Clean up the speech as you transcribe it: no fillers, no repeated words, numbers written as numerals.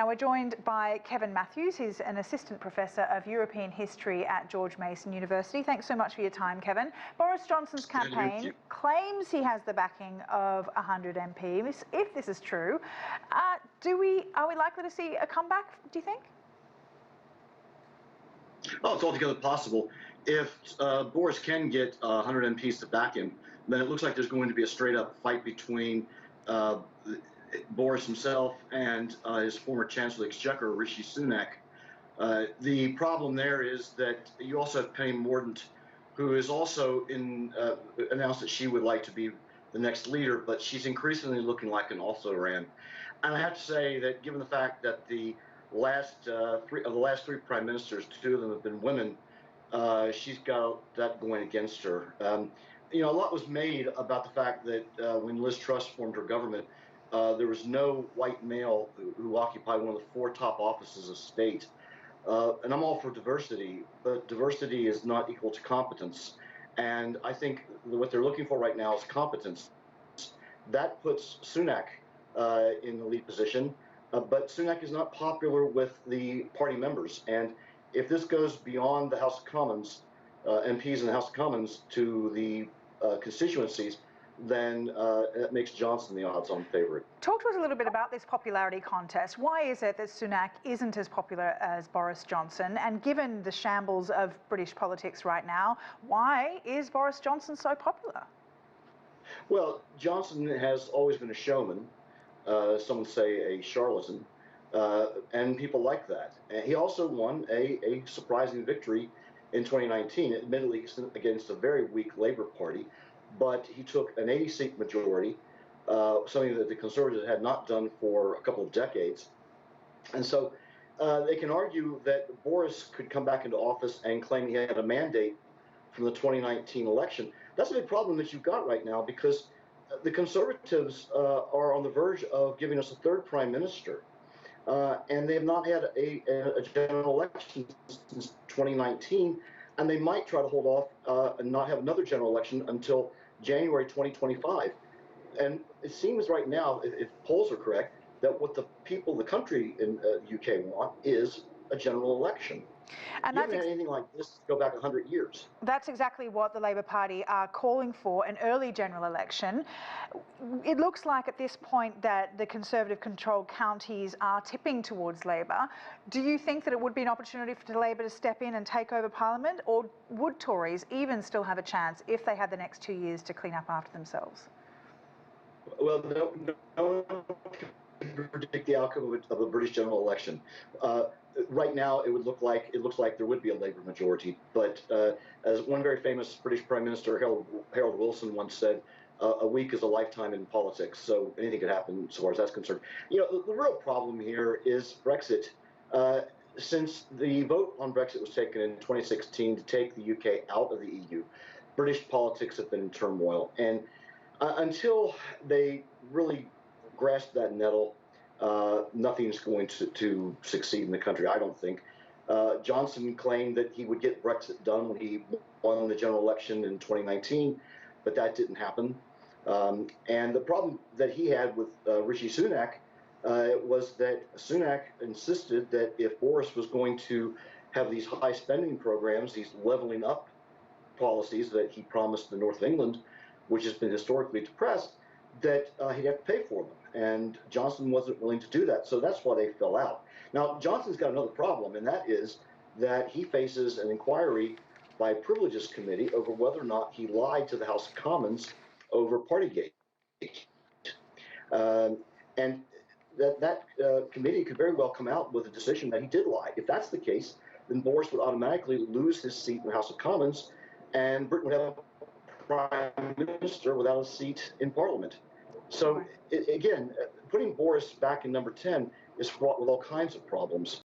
Now we're joined by Kevin Matthews. He's an assistant professor of European history at George Mason University. Thanks so much for your time, Kevin. Boris Johnson's campaign claims he has the backing of 100 MPs. If this is true, are we likely to see a comeback, do you think? Oh, it's altogether possible. If Boris can get 100 MPs to back him, then it looks like there's going to be a straight-up fight between Boris himself and his former Chancellor of the Exchequer, Rishi Sunak. The problem there is that you also have Penny Mordaunt, who is also announced that she would like to be the next leader, but she's increasingly looking like an also-ran. And I have to say that given the fact that the last three prime ministers, two of them have been women, she's got that going against her. You know, a lot was made about the fact that when Liz Truss formed her government, there was no white male who occupied one of the four top offices of state. And I'm all for diversity, but diversity is not equal to competence. And I think what they're looking for right now is competence. That puts Sunak in the lead position, but Sunak is not popular with the party members. And if this goes beyond the House of Commons, MPs in the House of Commons to the constituencies, then it makes Johnson the odds-on favorite. Talk to us a little bit about this popularity contest. Why is it that Sunak isn't as popular as Boris Johnson? And given the shambles of British politics right now, why is Boris Johnson so popular? Well, Johnson has always been a showman, some would say a charlatan, and people like that. And he also won a surprising victory in 2019, admittedly against a very weak Labour Party, but he took an 80-seat majority, something that the Conservatives had not done for a couple of decades. And so they can argue that Boris could come back into office and claim he had a mandate from the 2019 election. That's a big problem that you've got right now, because the Conservatives are on the verge of giving us a third prime minister. And they have not had a general election since 2019, and they might try to hold off and not have another general election until January 2025. And it seems right now, if polls are correct, that what the people, the country in the UK want is a general election. And you haven't had anything like this go back 100 years. That's exactly what the Labour Party are calling for, an early general election. It looks like at this point that the Conservative-controlled counties are tipping towards Labour. Do you think that it would be an opportunity for Labour to step in and take over Parliament, or would Tories even still have a chance if they had the next 2 years to clean up after themselves? Well, no one can predict the outcome of a British general election. Right now, it looks like there would be a Labour majority. But as one very famous British Prime Minister, Harold Wilson, once said, a week is a lifetime in politics. So anything could happen as far as that's concerned. You know, the real problem here is Brexit. Since the vote on Brexit was taken in 2016 to take the UK out of the EU, British politics have been in turmoil. And until they really grasp that nettle, nothing's going to succeed in the country, I don't think. Johnson claimed that he would get Brexit done when he won the general election in 2019, but that didn't happen. And the problem that he had with Rishi Sunak was that Sunak insisted that if Boris was going to have these high spending programs, these leveling up policies that he promised the north of England, which has been historically depressed, that he'd have to pay for them. And Johnson wasn't willing to do that, so that's why they fell out. Now, Johnson's got another problem, and that is that he faces an inquiry by a Privileges Committee over whether or not he lied to the House of Commons over Partygate. And that committee could very well come out with a decision that he did lie. If that's the case, then Boris would automatically lose his seat in the House of Commons, and Britain would have a prime minister without a seat in Parliament. So, again, putting Boris back in number 10 is fraught with all kinds of problems.